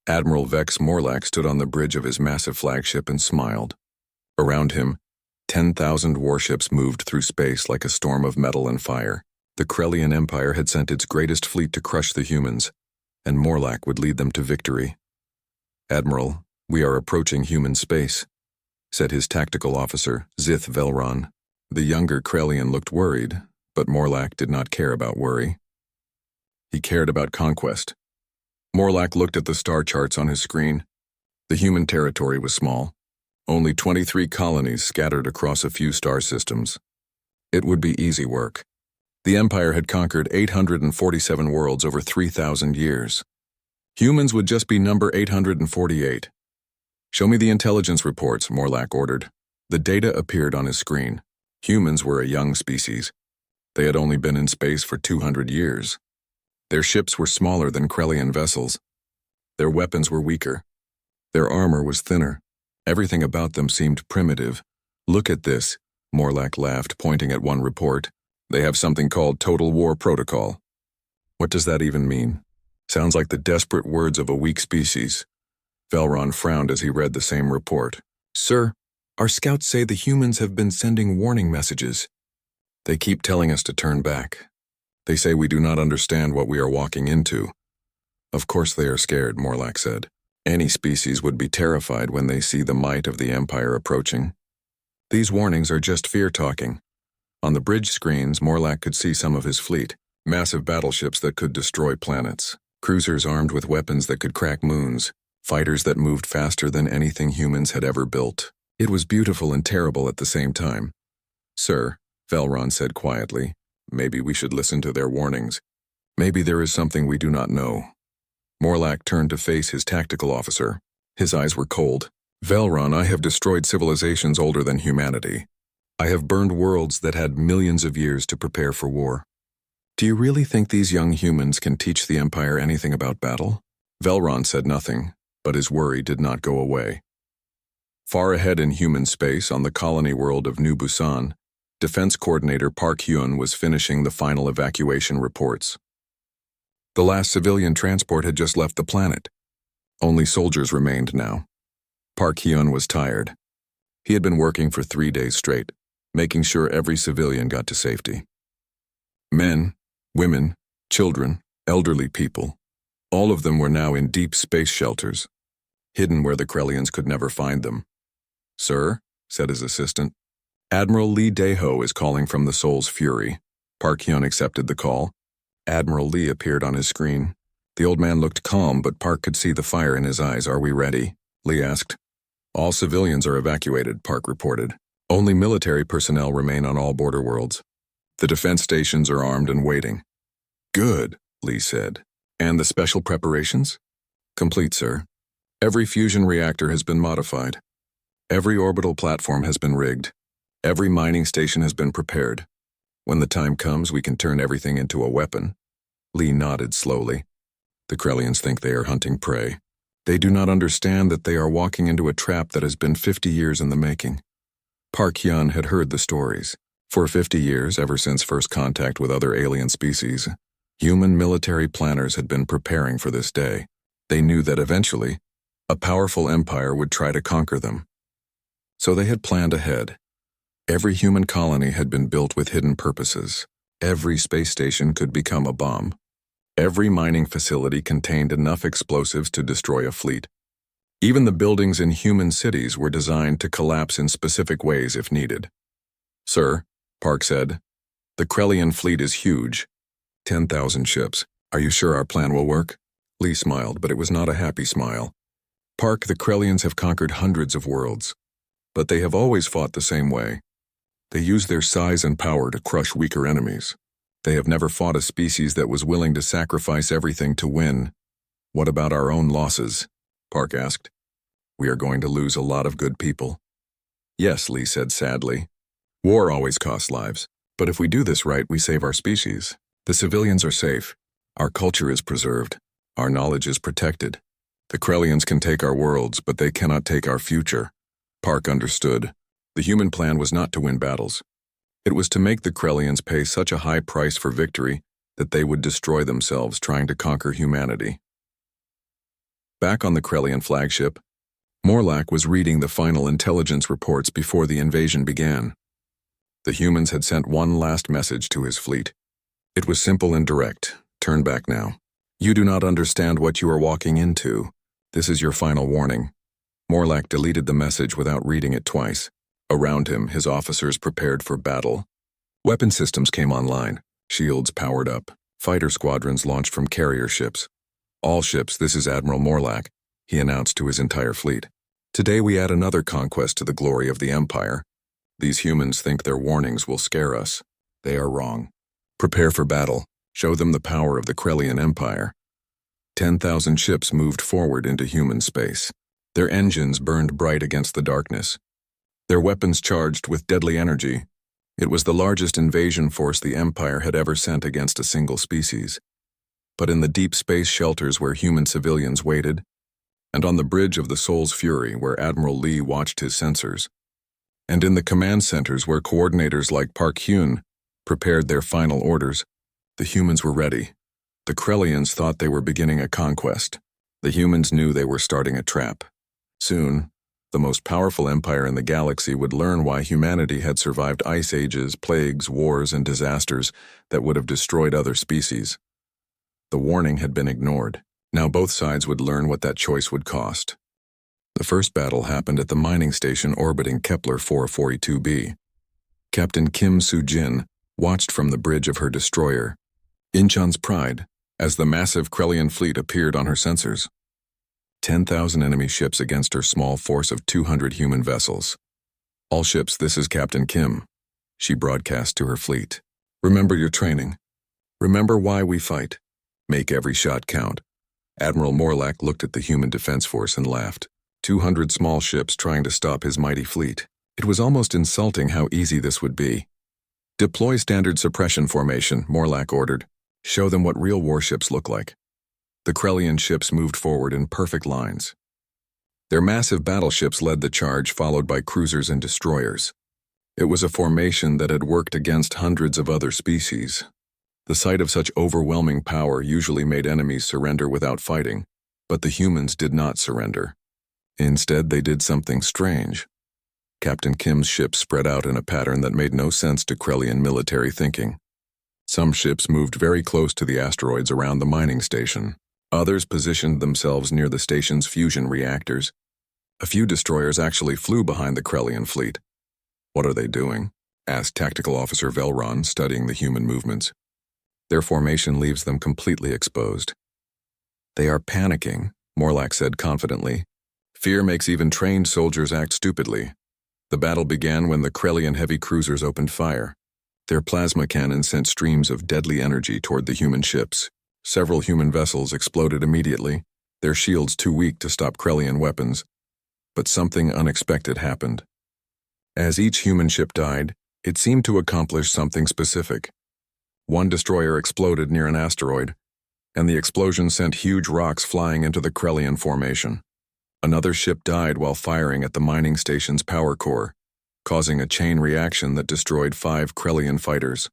Admiral Vex Morlack stood on the bridge of his massive flagship and smiled. Around him, 10,000 warships moved through space like a storm of metal and fire. The Krellian Empire had sent its greatest fleet to crush the humans, and Morlack would lead them to victory. "Admiral, we are approaching human space," said his tactical officer, Zith Velron. The younger Krellian looked worried, but Morlack did not care about worry. He cared about conquest. Morlack looked at the star charts on his screen. The human territory was small. Only 23 colonies scattered across a few star systems. It would be easy work. The Empire had conquered 847 worlds over 3,000 years. Humans would just be number 848. "Show me the intelligence reports," Morlack ordered. The data appeared on his screen. Humans were a young species. They had only been in space for 200 years. Their ships were smaller than Krellian vessels. Their weapons were weaker. Their armor was thinner. Everything about them seemed primitive. "Look at this," Morlack laughed, pointing at one report. "They have something called Total War Protocol." "What does that even mean?" "Sounds like the desperate words of a weak species." Velron frowned as he read the same report. "Sir, our scouts say the humans have been sending warning messages. They keep telling us to turn back. They say we do not understand what we are walking into." "Of course they are scared," Morlack said. "Any species would be terrified when they see the might of the Empire approaching. These warnings are just fear-talking." On the bridge screens, Morlack could see some of his fleet, massive battleships that could destroy planets, cruisers armed with weapons that could crack moons, fighters that moved faster than anything humans had ever built. It was beautiful and terrible at the same time. "Sir," Velron said quietly, "maybe we should listen to their warnings. Maybe there is something we do not know." Morlack turned to face his tactical officer. His eyes were cold. "Velron, I have destroyed civilizations older than humanity. I have burned worlds that had millions of years to prepare for war. Do you really think these young humans can teach the Empire anything about battle?" Velron said nothing, but his worry did not go away. Far ahead in human space on the colony world of New Busan, Defense Coordinator Park Hyun was finishing the final evacuation reports. The last civilian transport had just left the planet. Only soldiers remained now. Park Hyun was tired. He had been working for 3 days straight, making sure every civilian got to safety. Men, women, children, elderly people, all of them were now in deep space shelters, hidden where the Krellians could never find them. "Sir," said his assistant, "Admiral Lee Daeho is calling from the Soul's Fury." Park Hyun accepted the call. Admiral Lee appeared on his screen. The old man looked calm, but Park could see the fire in his eyes. "Are we ready?" Lee asked. "All civilians are evacuated," Park reported. "Only military personnel remain on all border worlds. The defense stations are armed and waiting." "Good," Lee said. "And the special preparations?" "Complete, sir. Every fusion reactor has been modified. Every orbital platform has been rigged. Every mining station has been prepared. When the time comes, we can turn everything into a weapon." Lee nodded slowly. "The Krellians think they are hunting prey. They do not understand that they are walking into a trap that has been 50 years in the making." Park Hyun had heard the stories. For 50 years, ever since first contact with other alien species, human military planners had been preparing for this day. They knew that eventually, a powerful empire would try to conquer them. So they had planned ahead. Every human colony had been built with hidden purposes. Every space station could become a bomb. Every mining facility contained enough explosives to destroy a fleet. Even the buildings in human cities were designed to collapse in specific ways if needed. "Sir," Park said, "the Krellian fleet is huge. 10,000 ships. Are you sure our plan will work?" Lee smiled, but it was not a happy smile. "Park, the Krellians have conquered hundreds of worlds. But they have always fought the same way. They use their size and power to crush weaker enemies. They have never fought a species that was willing to sacrifice everything to win." "What about our own losses?" Park asked. "We are going to lose a lot of good people." "Yes," Lee said sadly. "War always costs lives. But if we do this right, we save our species. The civilians are safe. Our culture is preserved. Our knowledge is protected. The Krellians can take our worlds, but they cannot take our future." Park understood. The human plan was not to win battles. It was to make the Krellians pay such a high price for victory that they would destroy themselves trying to conquer humanity. Back on the Krellian flagship, Morlack was reading the final intelligence reports before the invasion began. The humans had sent one last message to his fleet. It was simple and direct. Turn back now. You do not understand what you are walking into. This is your final warning. Morlack deleted the message without reading it twice. Around him, his officers prepared for battle. Weapon systems came online. Shields powered up. Fighter squadrons launched from carrier ships. All ships, this is Admiral Morlack, he announced to his entire fleet. Today we add another conquest to the glory of the Empire. These humans think their warnings will scare us. They are wrong. Prepare for battle. Show them the power of the Krellian Empire. 10,000 ships moved forward into human space. Their engines burned bright against the darkness. Their weapons charged with deadly energy. It was the largest invasion force the Empire had ever sent against a single species. But in the deep space shelters where human civilians waited, and on the bridge of the Soul's Fury where Admiral Lee watched his sensors, and in the command centers where coordinators like Park Hyun prepared their final orders, the humans were ready. The Krellians thought they were beginning a conquest. The humans knew they were starting a trap. Soon, the most powerful empire in the galaxy would learn why humanity had survived ice ages, plagues, wars, and disasters that would have destroyed other species. The warning had been ignored. Now both sides would learn what that choice would cost. The first battle happened at the mining station orbiting Kepler 442b. Captain Kim Soo-jin watched from the bridge of her destroyer, Incheon's Pride, as the massive Krellian fleet appeared on her sensors. 10,000 enemy ships against her small force of 200 human vessels. All ships, this is Captain Kim, she broadcast to her fleet. Remember your training. Remember why we fight. Make every shot count. Admiral Morlack looked at the human defense force and laughed. 200 small ships trying to stop his mighty fleet. It was almost insulting how easy this would be. Deploy standard suppression formation, Morlack ordered. Show them what real warships look like. The Krellian ships moved forward in perfect lines. Their massive battleships led the charge, followed by cruisers and destroyers. It was a formation that had worked against hundreds of other species. The sight of such overwhelming power usually made enemies surrender without fighting, but the humans did not surrender. Instead, they did something strange. Captain Kim's ships spread out in a pattern that made no sense to Krellian military thinking. Some ships moved very close to the asteroids around the mining station. Others positioned themselves near the station's fusion reactors. A few destroyers actually flew behind the Krellian fleet. What are they doing? Asked Tactical Officer Velron, studying the human movements. Their formation leaves them completely exposed. They are panicking, Morlack said confidently. Fear makes even trained soldiers act stupidly. The battle began when the Krellian heavy cruisers opened fire. Their plasma cannons sent streams of deadly energy toward the human ships. Several human vessels exploded immediately, their shields too weak to stop Krellian weapons. But something unexpected happened. As each human ship died, it seemed to accomplish something specific. One destroyer exploded near an asteroid, and the explosion sent huge rocks flying into the Krellian formation. Another ship died while firing at the mining station's power core, causing a chain reaction that destroyed 5 Krellian fighters.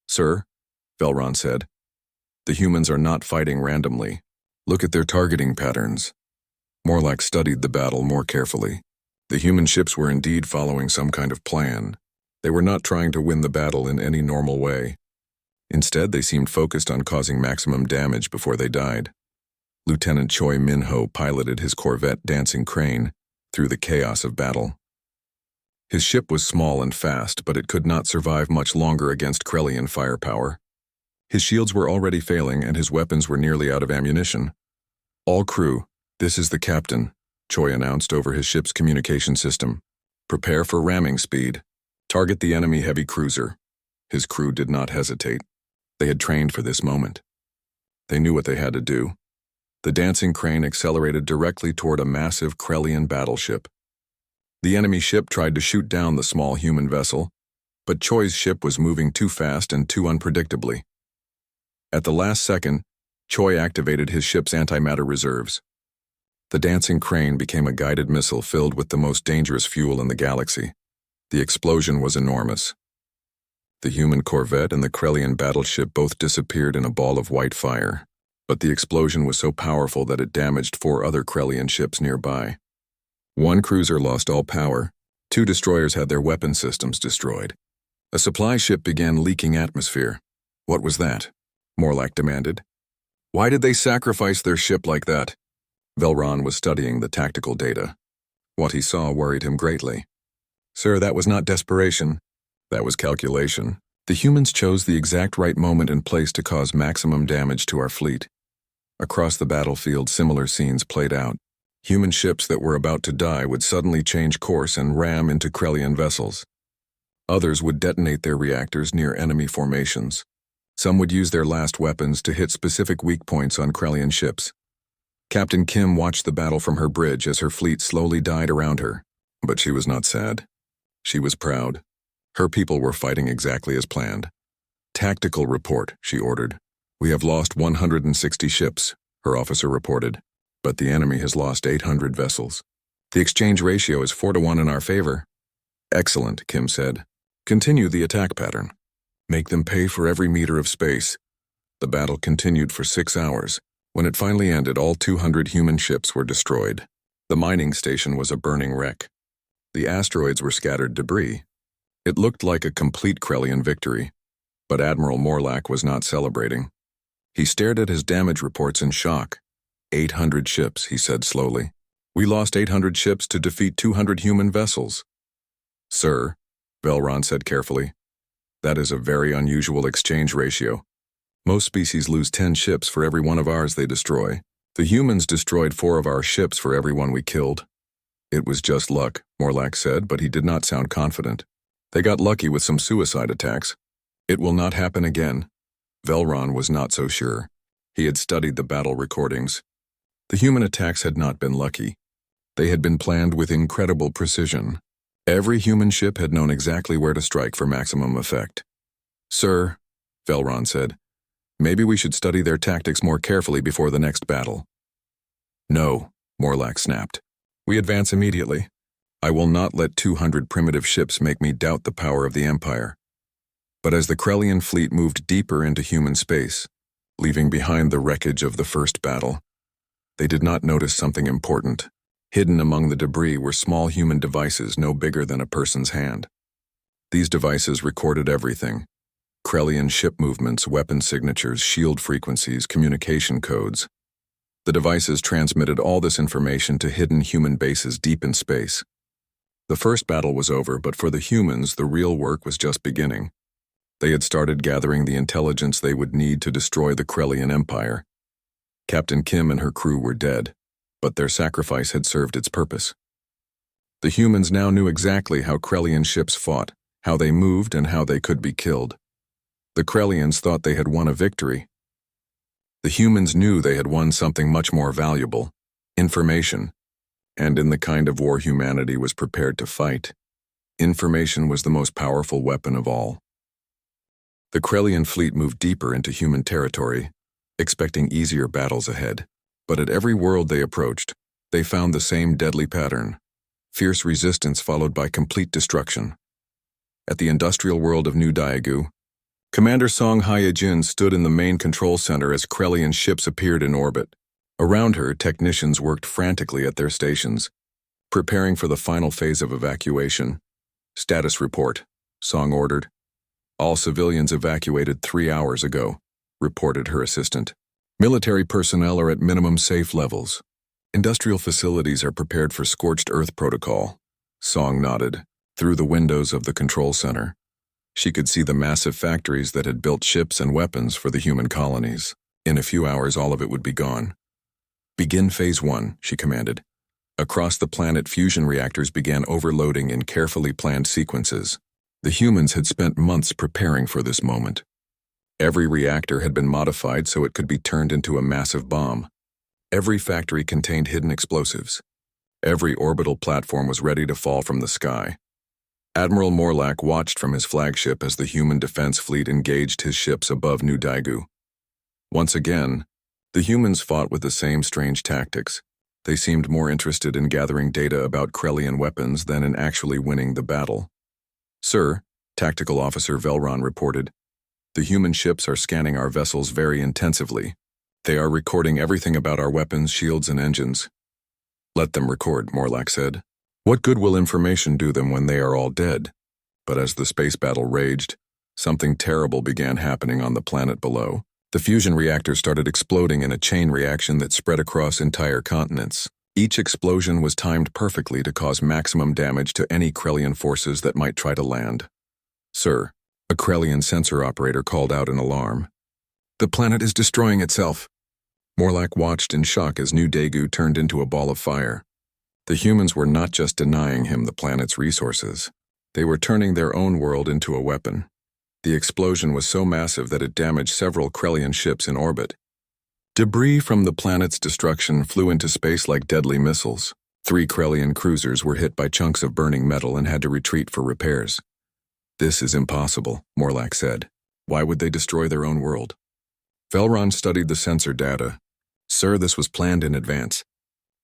Sir, Velron said, the humans are not fighting randomly. Look at their targeting patterns. Morlack studied the battle more carefully. The human ships were indeed following some kind of plan. They were not trying to win the battle in any normal way. Instead, they seemed focused on causing maximum damage before they died. Lieutenant Choi Min-ho piloted his corvette Dancing Crane through the chaos of battle. His ship was small and fast, but it could not survive much longer against Krellian firepower. His shields were already failing and his weapons were nearly out of ammunition. All crew, this is the captain, Choi announced over his ship's communication system. Prepare for ramming speed. Target the enemy heavy cruiser. His crew did not hesitate. They had trained for this moment. They knew what they had to do. The Dancing Crane accelerated directly toward a massive Krellian battleship. The enemy ship tried to shoot down the small human vessel, but Choi's ship was moving too fast and too unpredictably. At the last second, Choi activated his ship's antimatter reserves. The Dancing Crane became a guided missile filled with the most dangerous fuel in the galaxy. The explosion was enormous. The human corvette and the Krellian battleship both disappeared in a ball of white fire. but the explosion was so powerful that it damaged 4 other Krellian ships nearby. One cruiser lost all power, 2 destroyers had their weapon systems destroyed. A supply ship began leaking atmosphere. What was that? Morlach demanded. Why did they sacrifice their ship like that? Velron was studying the tactical data. What he saw worried him greatly. Sir, that was not desperation. That was calculation. The humans chose the exact right moment and place to cause maximum damage to our fleet. Across the battlefield, similar scenes played out. Human ships that were about to die would suddenly change course and ram into Krellian vessels. Others would detonate their reactors near enemy formations. Some would use their last weapons to hit specific weak points on Krellian ships. Captain Kim watched the battle from her bridge as her fleet slowly died around her. But she was not sad. She was proud. Her people were fighting exactly as planned. Tactical report, she ordered. We have lost 160 ships, her officer reported, but the enemy has lost 800 vessels. The exchange ratio is 4-to-1 in our favor. Excellent, Kim said. Continue the attack pattern. Make them pay for every meter of space. The battle continued for 6 hours. When it finally ended, all 200 human ships were destroyed. The mining station was a burning wreck. The asteroids were scattered debris. It looked like a complete Krellian victory, but Admiral Morlach was not celebrating. He stared at his damage reports in shock. 800 ships, he said slowly. We lost 800 ships to defeat 200 human vessels. Sir, Velron said carefully, that is a very unusual exchange ratio. Most species lose 10 ships for every one of ours they destroy. The humans destroyed 4 of our ships for every one we killed. It was just luck, Morlach said, but he did not sound confident. They got lucky with some suicide attacks. It will not happen again. Velron was not so sure. He had studied the battle recordings. The human attacks had not been lucky. They had been planned with incredible precision. Every human ship had known exactly where to strike for maximum effect. Sir, Velron said, maybe we should study their tactics more carefully before the next battle. No, Morlach snapped. We advance immediately. I will not let 200 primitive ships make me doubt the power of the Empire. But as the Krellian fleet moved deeper into human space, leaving behind the wreckage of the first battle, they did not notice something important. Hidden among the debris were small human devices no bigger than a person's hand. These devices recorded everything. Krellian ship movements, weapon signatures, shield frequencies, communication codes. The devices transmitted all this information to hidden human bases deep in space. The first battle was over, but for the humans, the real work was just beginning. They had started gathering the intelligence they would need to destroy the Krellian Empire. Captain Kim and her crew were dead, but their sacrifice had served its purpose. The humans now knew exactly how Krellian ships fought, how they moved, and how they could be killed. The Krellians thought they had won a victory. The humans knew they had won something much more valuable, information. And in the kind of war humanity was prepared to fight, information was the most powerful weapon of all. The Krellian fleet moved deeper into human territory, expecting easier battles ahead. But at every world they approached, they found the same deadly pattern: fierce resistance followed by complete destruction. At the industrial world of New Diagu, Commander Song Hyejin stood in the main control center as Krellian ships appeared in orbit. Around her, technicians worked frantically at their stations, preparing for the final phase of evacuation. Status report, Song ordered. All civilians evacuated 3 hours ago, reported her assistant. Military personnel are at minimum safe levels. Industrial facilities are prepared for scorched earth protocol. Song nodded. Through the windows of the control center, she could see the massive factories that had built ships and weapons for the human colonies. In a few hours, all of it would be gone. Begin Phase 1, she commanded. Across the planet, fusion reactors began overloading in carefully planned sequences. The humans had spent months preparing for this moment. Every reactor had been modified so it could be turned into a massive bomb. Every factory contained hidden explosives. Every orbital platform was ready to fall from the sky. Admiral Morlach watched from his flagship as the human defense fleet engaged his ships above New Diagu. Once again, the humans fought with the same strange tactics. They seemed more interested in gathering data about Krellian weapons than in actually winning the battle. Sir, Tactical Officer Velron reported, the human ships are scanning our vessels very intensively. They are recording everything about our weapons, shields, and engines. Let them record, Morlock said. What good will information do them when they are all dead? But as the space battle raged, something terrible began happening on the planet below. The fusion reactors started exploding in a chain reaction that spread across entire continents. Each explosion was timed perfectly to cause maximum damage to any Krellian forces that might try to land. Sir, a Krellian sensor operator called out in alarm. The planet is destroying itself. Morlock watched in shock as New Daegu turned into a ball of fire. The humans were not just denying him the planet's resources. They were turning their own world into a weapon. The explosion was so massive that it damaged several Krellian ships in orbit. Debris from the planet's destruction flew into space like deadly missiles. 3 Krellian cruisers were hit by chunks of burning metal and had to retreat for repairs. This is impossible, Morlock said. Why would they destroy their own world? Velron studied the sensor data. Sir, this was planned in advance.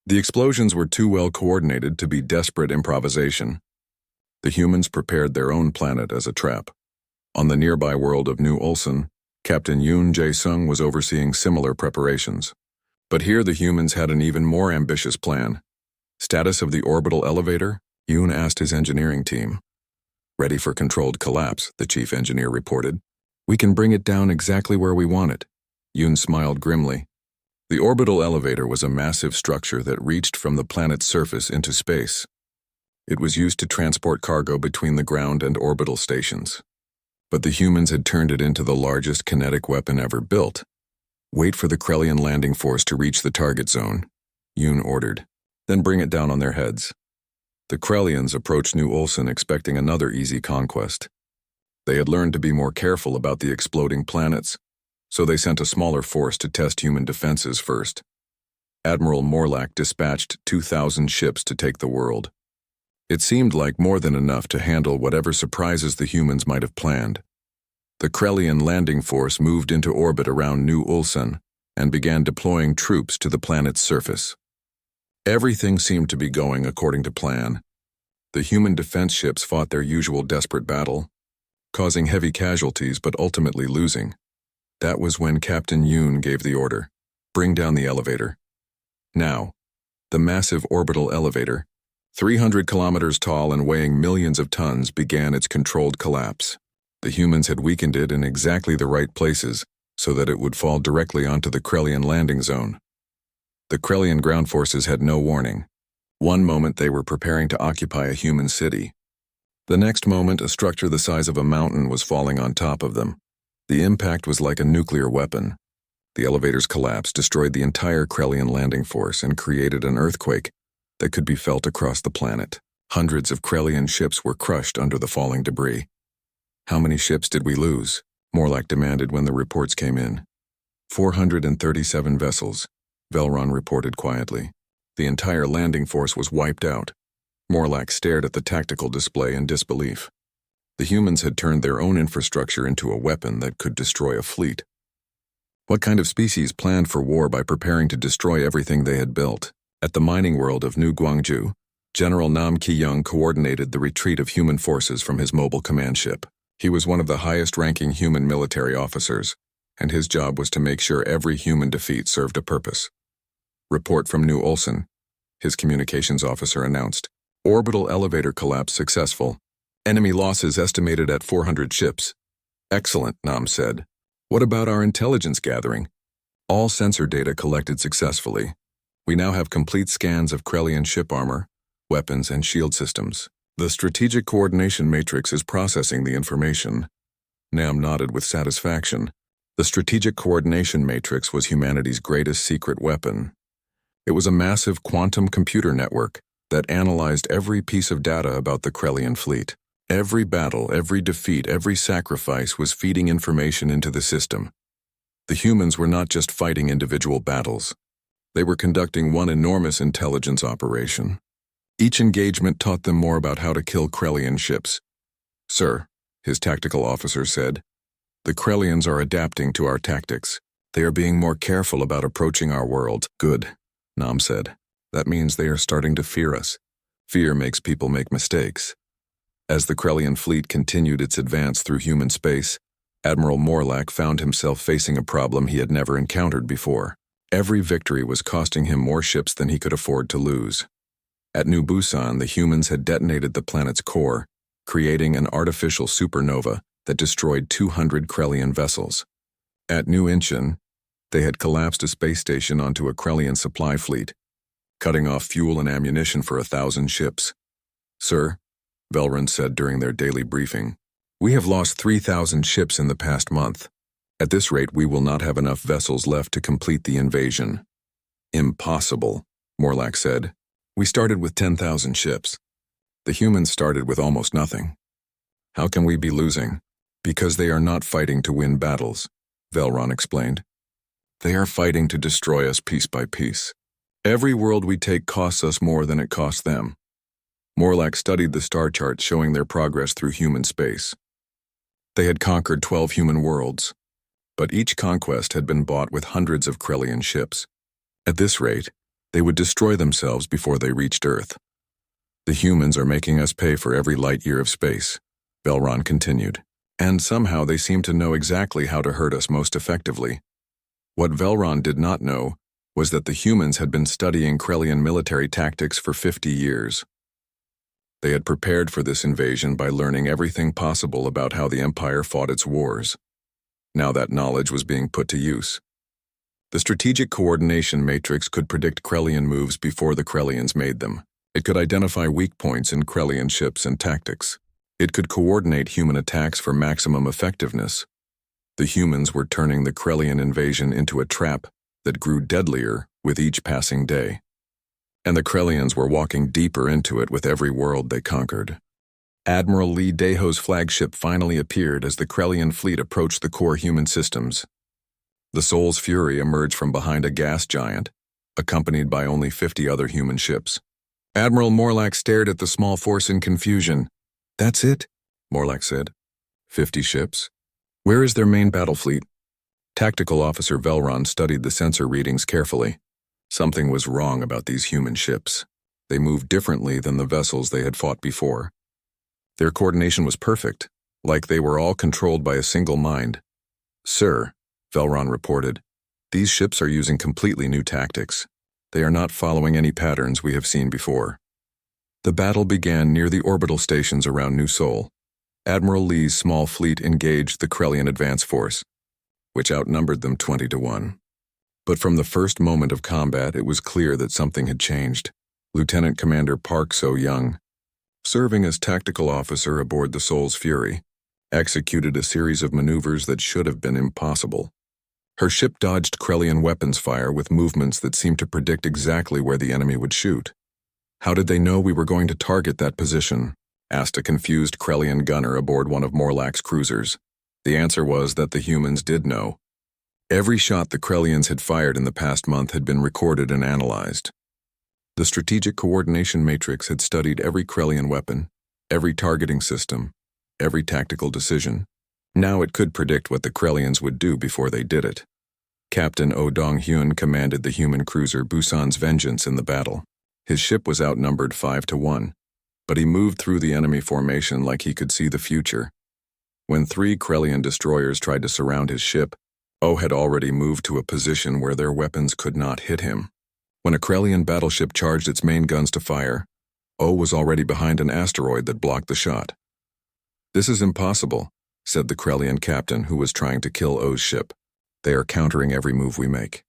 The explosions were too well coordinated to be desperate improvisation. The humans prepared their own planet as a trap. On the nearby world of New Ulsan, Captain Yoon Jae-sung was overseeing similar preparations. But here the humans had an even more ambitious plan. Status of the orbital elevator? Yoon asked his engineering team. Ready for controlled collapse, the chief engineer reported. We can bring it down exactly where we want it. Yoon smiled grimly. The orbital elevator was a massive structure that reached from the planet's surface into space. It was used to transport cargo between the ground and orbital stations. But the humans had turned it into the largest kinetic weapon ever built. Wait for the Krellian landing force to reach the target zone, Yoon ordered. Then bring it down on their heads. The Krellians approached New Ulsan expecting another easy conquest. They had learned to be more careful about the exploding planets, so they sent a smaller force to test human defenses first. Admiral Morlock dispatched 2,000 ships to take the world. It seemed like more than enough to handle whatever surprises the humans might have planned. The Krellian landing force moved into orbit around New Ulsan and began deploying troops to the planet's surface. Everything seemed to be going according to plan. The human defense ships fought their usual desperate battle, causing heavy casualties but ultimately losing. That was when Captain Yoon gave the order, bring down the elevator. Now, the massive orbital elevator, 300 kilometers tall and weighing millions of tons, began its controlled collapse. The humans had weakened it in exactly the right places so that it would fall directly onto the Krellian landing zone. The Krellian ground forces had no warning. One moment they were preparing to occupy a human city. The next moment a structure the size of a mountain was falling on top of them. The impact was like a nuclear weapon. The elevator's collapse destroyed the entire Krellian landing force and created an earthquake that could be felt across the planet. Hundreds of Krellian ships were crushed under the falling debris. How many ships did we lose? Morlock demanded when the reports came in. 437 vessels, Velron reported quietly. The entire landing force was wiped out. Morlock stared at the tactical display in disbelief. The humans had turned their own infrastructure into a weapon that could destroy a fleet. What kind of species planned for war by preparing to destroy everything they had built? At the mining world of New Gwangju, General Nam Ki-young coordinated the retreat of human forces from his mobile command ship. He was one of the highest-ranking human military officers, and his job was to make sure every human defeat served a purpose. Report from New Ulsan, his communications officer announced. Orbital elevator collapse successful. Enemy losses estimated at 400 ships. Excellent, Nam said. What about our intelligence gathering? All sensor data collected successfully. We now have complete scans of Krellian ship armor, weapons, and shield systems. The strategic coordination matrix is processing the information. Nam nodded with satisfaction. The strategic coordination matrix was humanity's greatest secret weapon. It was a massive quantum computer network that analyzed every piece of data about the Krellian fleet. Every battle, every defeat, every sacrifice was feeding information into the system. The humans were not just fighting individual battles. They were conducting one enormous intelligence operation. Each engagement taught them more about how to kill Krellian ships. Sir, his tactical officer said, the Krellians are adapting to our tactics. They are being more careful about approaching our world. Good, Nam said. That means they are starting to fear us. Fear makes people make mistakes. As the Krellian fleet continued its advance through human space, Admiral Morlack found himself facing a problem he had never encountered before. Every victory was costing him more ships than he could afford to lose. At New Busan, the humans had detonated the planet's core, creating an artificial supernova that destroyed 200 Krellian vessels. At New Incheon, they had collapsed a space station onto a Krellian supply fleet, cutting off fuel and ammunition for 1,000 ships. "Sir," Velrun said during their daily briefing, "we have lost 3,000 ships in the past month. At this rate, we will not have enough vessels left to complete the invasion." "Impossible," Morlack said. "We started with 10,000 ships. The humans started with almost nothing. How can we be losing?" "Because they are not fighting to win battles," Velrun explained. "They are fighting to destroy us piece by piece. Every world we take costs us more than it costs them." Morlack studied the star charts showing their progress through human space. They had conquered 12 human worlds, but each conquest had been bought with hundreds of Krellian ships. At this rate, they would destroy themselves before they reached Earth. "The humans are making us pay for every light year of space," Velrun continued, "and somehow they seem to know exactly how to hurt us most effectively." What Velrun did not know was that the humans had been studying Krellian military tactics for 50 years. They had prepared for this invasion by learning everything possible about how the Empire fought its wars. Now that knowledge was being put to use. The strategic coordination matrix could predict Krellian moves before the Krellians made them. It could identify weak points in Krellian ships and tactics. It could coordinate human attacks for maximum effectiveness. The humans were turning the Krellian invasion into a trap that grew deadlier with each passing day. And the Krellians were walking deeper into it with every world they conquered. Admiral Lee Daho's flagship finally appeared as the Krellian fleet approached the core human systems. The Soul's Fury emerged from behind a gas giant, accompanied by only 50 other human ships. Admiral Morlack stared at the small force in confusion. "That's it?" Morlack said. 50 ships? Where is their main battle fleet?" Tactical Officer Velrun studied the sensor readings carefully. Something was wrong about these human ships. They moved differently than the vessels they had fought before. Their coordination was perfect, like they were all controlled by a single mind. "Sir," Velrun reported, "these ships are using completely new tactics. They are not following any patterns we have seen before." The battle began near the orbital stations around New Sol. Admiral Lee's small fleet engaged the Krellian advance force, which outnumbered them 20 to 1. But from the first moment of combat, it was clear that something had changed. Lieutenant Commander Park So-young, serving as tactical officer aboard the Soul's Fury, executed a series of maneuvers that should have been impossible. Her ship dodged Krellian weapons fire with movements that seemed to predict exactly where the enemy would shoot. "How did they know we were going to target that position?" asked a confused Krellian gunner aboard one of Morlack's cruisers. The answer was that the humans did know. Every shot the Krellians had fired in the past month had been recorded and analyzed. The strategic coordination matrix had studied every Krellian weapon, every targeting system, every tactical decision. Now it could predict what the Krellians would do before they did it. Captain Oh Dong-hyun commanded the human cruiser Busan's Vengeance in the battle. His ship was outnumbered 5 to 1, but he moved through the enemy formation like he could see the future. When 3 Krellian destroyers tried to surround his ship, Oh had already moved to a position where their weapons could not hit him. When a Krellian battleship charged its main guns to fire, Oh was already behind an asteroid that blocked the shot. "This is impossible," said the Krellian captain who was trying to kill Oh's ship. "They are countering every move we make."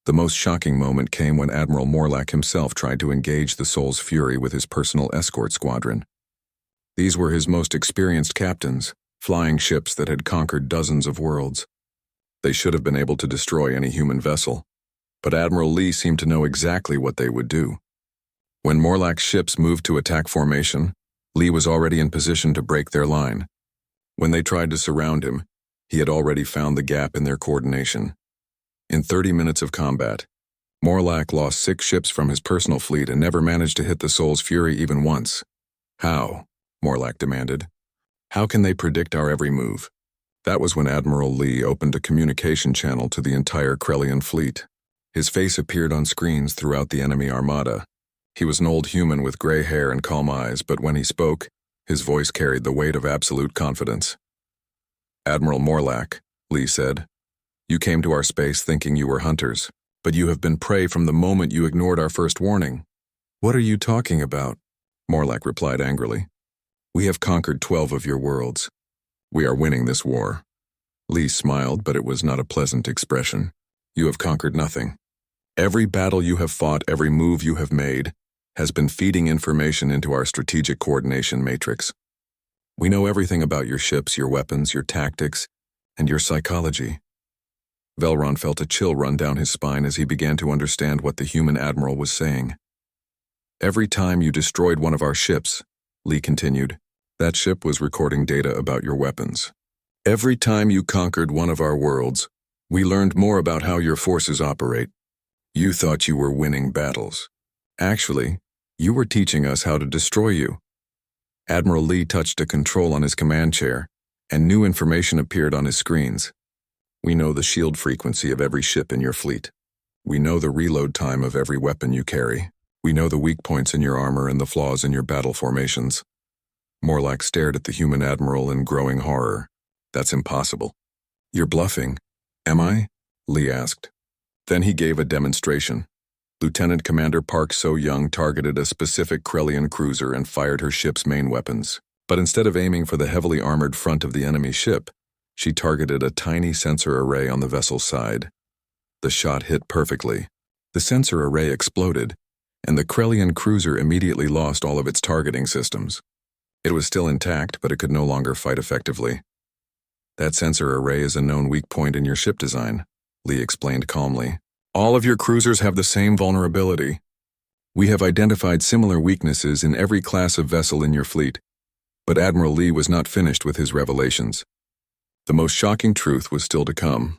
The most shocking moment came when Admiral Morlack himself tried to engage the Soul's Fury with his personal escort squadron. These were his most experienced captains, flying ships that had conquered dozens of worlds. They should have been able to destroy any human vessel, but Admiral Lee seemed to know exactly what they would do. When Morlack's ships moved to attack formation, Lee was already in position to break their line. When they tried to surround him, he had already found the gap in their coordination. In 30 minutes of combat, Morlack lost 6 ships from his personal fleet and never managed to hit the Soul's Fury even once. "How?" Morlack demanded. "How can they predict our every move?" That was when Admiral Lee opened a communication channel to the entire Krellian fleet. His face appeared on screens throughout the enemy armada. He was an old human with gray hair and calm eyes, but when he spoke, his voice carried the weight of absolute confidence. Admiral Morlack, Lee said. You came to our space thinking you were hunters, but you have been prey from the moment you ignored our first warning. What are you talking about? Morlack replied angrily. We have conquered 12 of your worlds. We are winning this war. Lee smiled, but it was not a pleasant expression. You have conquered nothing. Every battle you have fought, every move you have made, has been feeding information into our strategic coordination matrix. We know everything about your ships, your weapons, your tactics, and your psychology. Velron felt a chill run down his spine as he began to understand what the human admiral was saying. Every time you destroyed one of our ships, Lee continued, that ship was recording data about your weapons. Every time you conquered one of our worlds, we learned more about how your forces operate. You thought you were winning battles. Actually, you were teaching us how to destroy you. Admiral Lee touched a control on his command chair, and new information appeared on his screens. We know the shield frequency of every ship in your fleet. We know the reload time of every weapon you carry. We know the weak points in your armor and the flaws in your battle formations. Morlack stared at the human admiral in growing horror. That's impossible. You're bluffing. Am I? Lee asked. Then he gave a demonstration. Lieutenant Commander Park So-young targeted a specific Krellian cruiser and fired her ship's main weapons. But instead of aiming for the heavily armored front of the enemy ship, she targeted a tiny sensor array on the vessel's side. The shot hit perfectly. The sensor array exploded, and the Krellian cruiser immediately lost all of its targeting systems. It was still intact, but it could no longer fight effectively. That sensor array is a known weak point in your ship design, Lee explained calmly. All of your cruisers have the same vulnerability. We have identified similar weaknesses in every class of vessel in your fleet. But Admiral Lee was not finished with his revelations. The most shocking truth was still to come.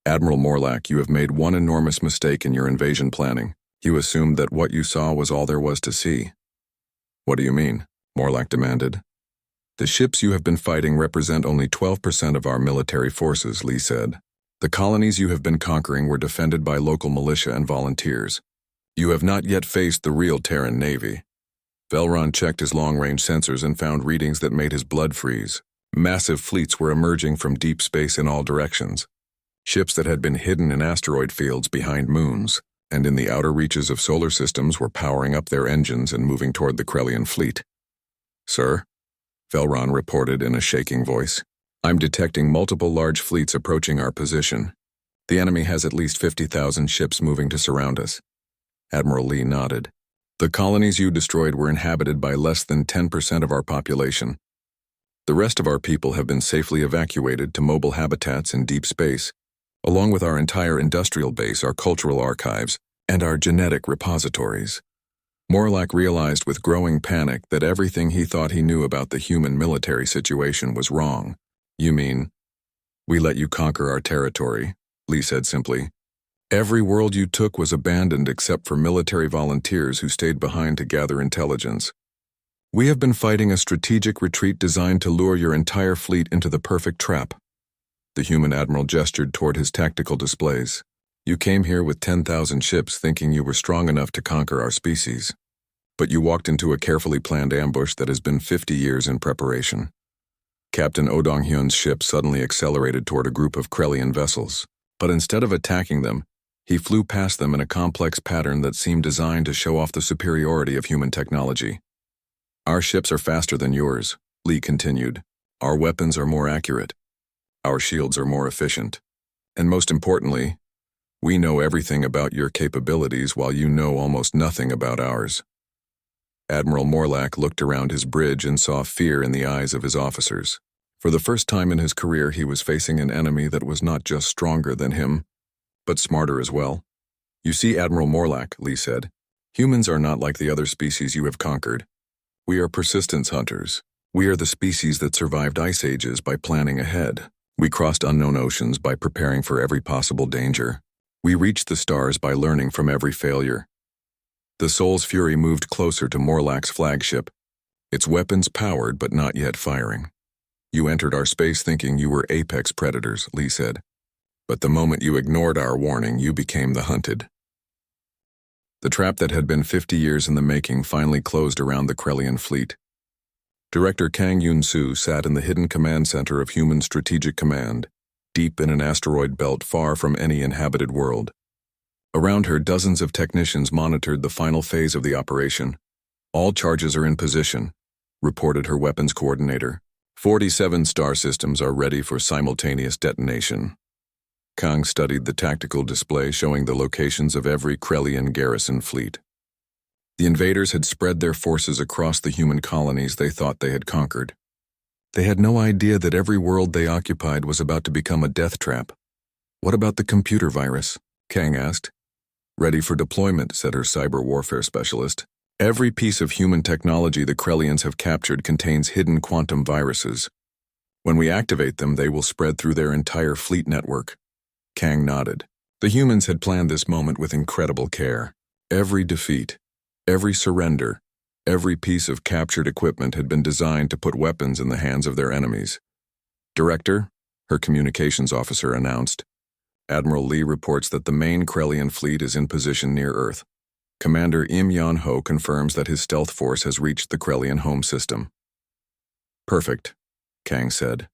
Admiral Morlack, you have made one enormous mistake in your invasion planning. You assumed that what you saw was all there was to see. What do you mean? Morlack demanded. The ships you have been fighting represent only 12% of our military forces, Lee said. The colonies you have been conquering were defended by local militia and volunteers. You have not yet faced the real Terran Navy. Velron checked his long-range sensors and found readings that made his blood freeze. Massive fleets were emerging from deep space in all directions. Ships that had been hidden in asteroid fields behind moons and in the outer reaches of solar systems were powering up their engines and moving toward the Krellian fleet. Sir, Velron reported in a shaking voice. I'm detecting multiple large fleets approaching our position. The enemy has at least 50,000 ships moving to surround us. Admiral Lee nodded. The colonies you destroyed were inhabited by less than 10% of our population. The rest of our people have been safely evacuated to mobile habitats in deep space, along with our entire industrial base, our cultural archives, and our genetic repositories. Morlack realized with growing panic that everything he thought he knew about the human military situation was wrong. You mean, we let you conquer our territory, Lee said simply. Every world you took was abandoned except for military volunteers who stayed behind to gather intelligence. We have been fighting a strategic retreat designed to lure your entire fleet into the perfect trap. The human admiral gestured toward his tactical displays. You came here with 10,000 ships thinking you were strong enough to conquer our species. But you walked into a carefully planned ambush that has been 50 years in preparation. Captain Oh Dong-hyun's ship suddenly accelerated toward a group of Krellian vessels. But instead of attacking them, he flew past them in a complex pattern that seemed designed to show off the superiority of human technology. Our ships are faster than yours, Lee continued. Our weapons are more accurate. Our shields are more efficient. And most importantly, we know everything about your capabilities while you know almost nothing about ours. Admiral Morlack looked around his bridge and saw fear in the eyes of his officers. For the first time in his career, he was facing an enemy that was not just stronger than him, but smarter as well. You see, Admiral Morlack, Lee said, humans are not like the other species you have conquered. We are persistence hunters. We are the species that survived ice ages by planning ahead. We crossed unknown oceans by preparing for every possible danger. We reached the stars by learning from every failure. The Soul's Fury moved closer to Morlack's flagship, its weapons powered but not yet firing. You entered our space thinking you were apex predators, Lee said. But the moment you ignored our warning, you became the hunted. The trap that had been 50 years in the making finally closed around the Krellian fleet. Director Kang Yun-soo sat in the hidden command center of Human Strategic Command, deep in an asteroid belt far from any inhabited world. Around her, dozens of technicians monitored the final phase of the operation. "All charges are in position," reported her weapons coordinator. 47 star systems are ready for simultaneous detonation. Kang studied the tactical display showing the locations of every Krellian garrison fleet. The invaders had spread their forces across the human colonies they thought they had conquered. They had no idea that every world they occupied was about to become a death trap. "What about the computer virus?" Kang asked. "Ready for deployment," said her cyber warfare specialist. "Every piece of human technology the Krellians have captured contains hidden quantum viruses. When we activate them, they will spread through their entire fleet network." Kang nodded. The humans had planned this moment with incredible care. Every defeat, every surrender, every piece of captured equipment had been designed to put weapons in the hands of their enemies. "Director," her communications officer announced, "Admiral Lee reports that the main Krellian fleet is in position near Earth. Commander Im Yon-ho confirms that his stealth force has reached the Krellian home system." "Perfect," Kang said.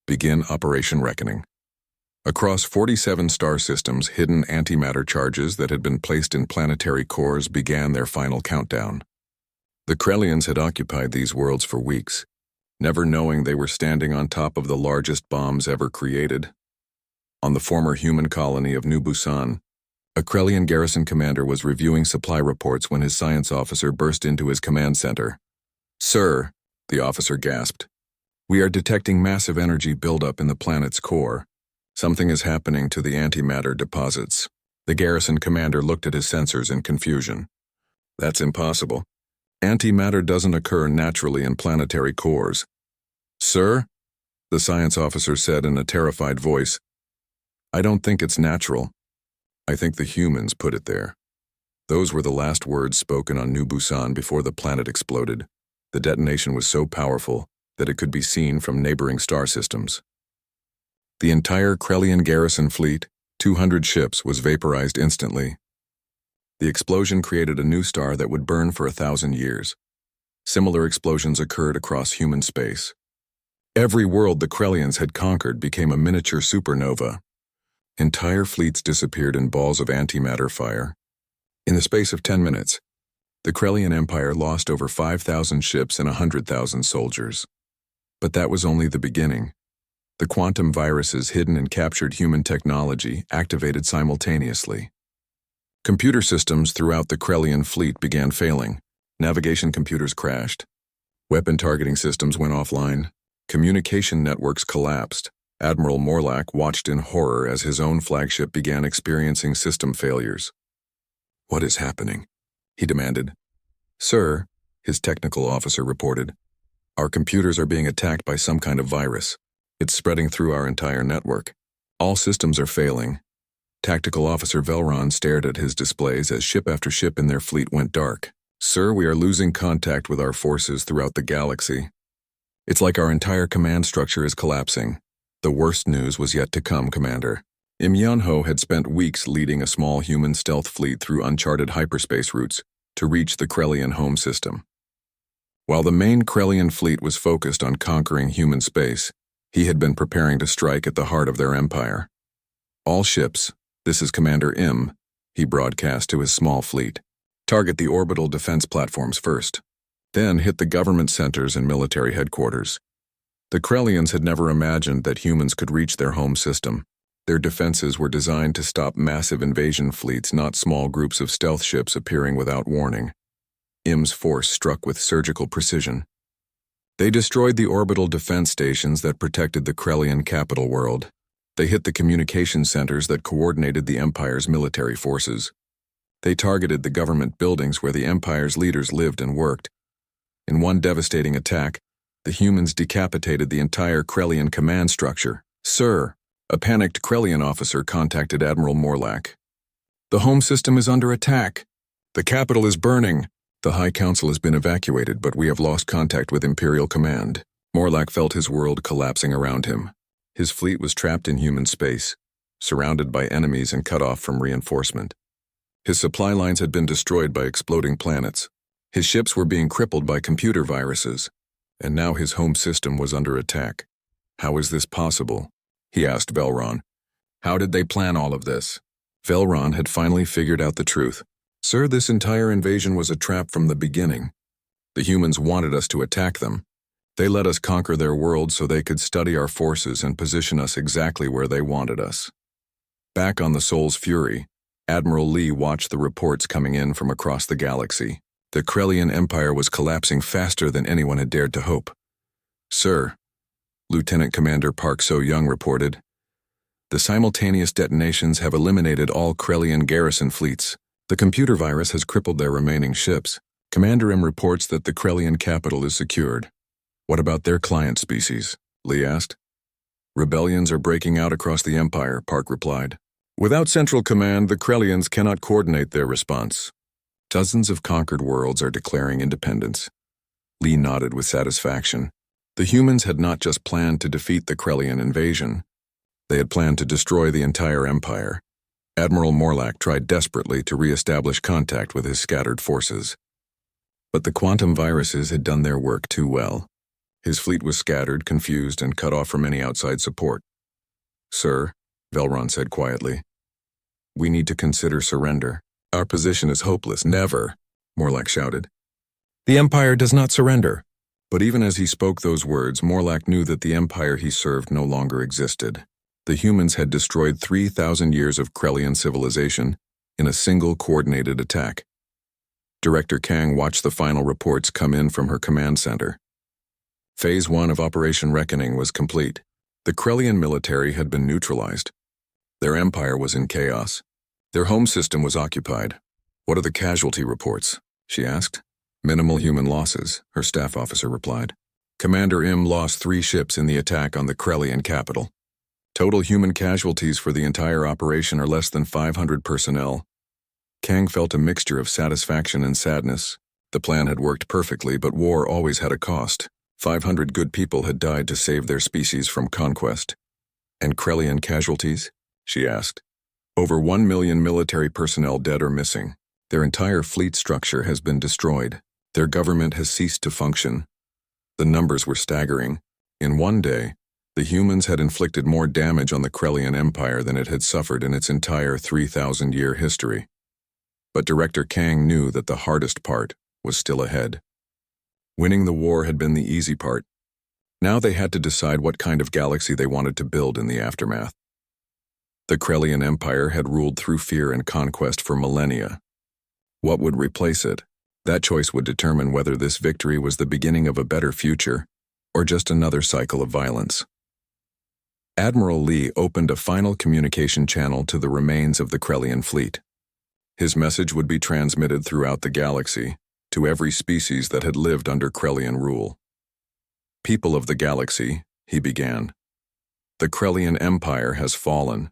"Begin Operation Reckoning." Across 47 star systems, hidden antimatter charges that had been placed in planetary cores began their final countdown. The Krellians had occupied these worlds for weeks, never knowing they were standing on top of the largest bombs ever created. On the former human colony of New Busan, a Krellian garrison commander was reviewing supply reports when his science officer burst into his command center. "Sir," the officer gasped, "we are detecting massive energy buildup in the planet's core. Something is happening to the antimatter deposits." The garrison commander looked at his sensors in confusion. "That's impossible. Antimatter doesn't occur naturally in planetary cores." "Sir," the science officer said in a terrified voice, "I don't think it's natural. I think the humans put it there." Those were the last words spoken on New Busan before the planet exploded. The detonation was so powerful that it could be seen from neighboring star systems. The entire Krellian garrison fleet, 200 ships, was vaporized instantly. The explosion created a new star that would burn for 1,000 years. Similar explosions occurred across human space. Every world the Krellians had conquered became a miniature supernova. Entire fleets disappeared in balls of antimatter fire. In the space of 10 minutes, the Krellian Empire lost over 5,000 ships and 100,000 soldiers. But that was only the beginning. The quantum viruses hidden in captured human technology activated simultaneously. Computer systems throughout the Krellian fleet began failing. Navigation computers crashed. Weapon targeting systems went offline. Communication networks collapsed. Admiral Morlach watched in horror as his own flagship began experiencing system failures. "What is happening?" he demanded. "Sir," his technical officer reported, "our computers are being attacked by some kind of virus. It's spreading through our entire network. All systems are failing." Tactical Officer Velron stared at his displays as ship after ship in their fleet went dark. "Sir, we are losing contact with our forces throughout the galaxy. It's like our entire command structure is collapsing." The worst news was yet to come, Commander. Im Yon-ho had spent weeks leading a small human stealth fleet through uncharted hyperspace routes to reach the Krellian home system. While the main Krellian fleet was focused on conquering human space, he had been preparing to strike at the heart of their empire. "All ships, this is Commander Im," he broadcast to his small fleet. "Target the orbital defense platforms first. Then hit the government centers and military headquarters." The Krellians had never imagined that humans could reach their home system. Their defenses were designed to stop massive invasion fleets, not small groups of stealth ships appearing without warning. Im's force struck with surgical precision. They destroyed the orbital defense stations that protected the Krellian capital world. They hit the communication centers that coordinated the Empire's military forces. They targeted the government buildings where the Empire's leaders lived and worked. In one devastating attack, the humans decapitated the entire Krellian command structure. "Sir," a panicked Krellian officer contacted Admiral Morlach. "The home system is under attack. The capital is burning. The High Council has been evacuated, but we have lost contact with Imperial Command." Morlach felt his world collapsing around him. His fleet was trapped in human space, surrounded by enemies and cut off from reinforcement. His supply lines had been destroyed by exploding planets. His ships were being crippled by computer viruses. and now his home system was under attack. How is this possible? He asked Velron. How did they plan all of this? Velron had finally figured out the truth. Sir, this entire invasion was a trap from the beginning. The humans wanted us to attack them. They let us conquer their world so they could study our forces and position us exactly where they wanted us. Back on the Soul's Fury, Admiral Lee watched the reports coming in from across the galaxy. The Krellian Empire was collapsing faster than anyone had dared to hope. Sir, Lieutenant Commander Park So-young reported, the simultaneous detonations have eliminated all Krellian garrison fleets. The computer virus has crippled their remaining ships. Commander M reports that the Krellian capital is secured. What about their client species? Lee asked. Rebellions are breaking out across the Empire, Park replied. Without central command, the Krellians cannot coordinate their response. Dozens of conquered worlds are declaring independence. Lee nodded with satisfaction. The humans had not just planned to defeat the Krellian invasion. They had planned to destroy the entire empire. Admiral Morlack tried desperately to re-establish contact with his scattered forces. But the quantum viruses had done their work too well. His fleet was scattered, confused, and cut off from any outside support. Sir, Velron said quietly, we need to consider surrender. Our position is hopeless. Never, Morlack shouted. The Empire does not surrender. But even as he spoke those words, Morlack knew that the Empire he served no longer existed. The humans had destroyed 3,000 years of Krellian civilization in a single coordinated attack. Director Kang watched the final reports come in from her command center. Phase 1 of Operation Reckoning was complete. The Krellian military had been neutralized. Their empire was in chaos. Their home system was occupied. What are the casualty reports? She asked. Minimal human losses, her staff officer replied. Commander Im lost 3 ships in the attack on the Krellian capital. Total human casualties for the entire operation are less than 500 personnel. Kang felt a mixture of satisfaction and sadness. The plan had worked perfectly, but war always had a cost. 500 good people had died to save their species from conquest. And Krellian casualties? She asked. Over 1 million military personnel dead or missing. Their entire fleet structure has been destroyed. Their government has ceased to function. The numbers were staggering. In one day, the humans had inflicted more damage on the Krellian Empire than it had suffered in its entire 3,000-year history. But Director Kang knew that the hardest part was still ahead. Winning the war had been the easy part. Now they had to decide what kind of galaxy they wanted to build in the aftermath. The Krellian Empire had ruled through fear and conquest for millennia. What would replace it? That choice would determine whether this victory was the beginning of a better future or just another cycle of violence. Admiral Lee opened a final communication channel to the remains of the Krellian fleet. His message would be transmitted throughout the galaxy, to every species that had lived under Krellian rule. People of the galaxy, he began. The Krellian Empire has fallen.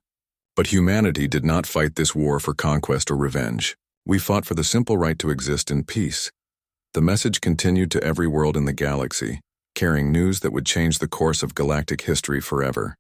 But humanity did not fight this war for conquest or revenge. We fought for the simple right to exist in peace. The message continued to every world in the galaxy, carrying news that would change the course of galactic history forever.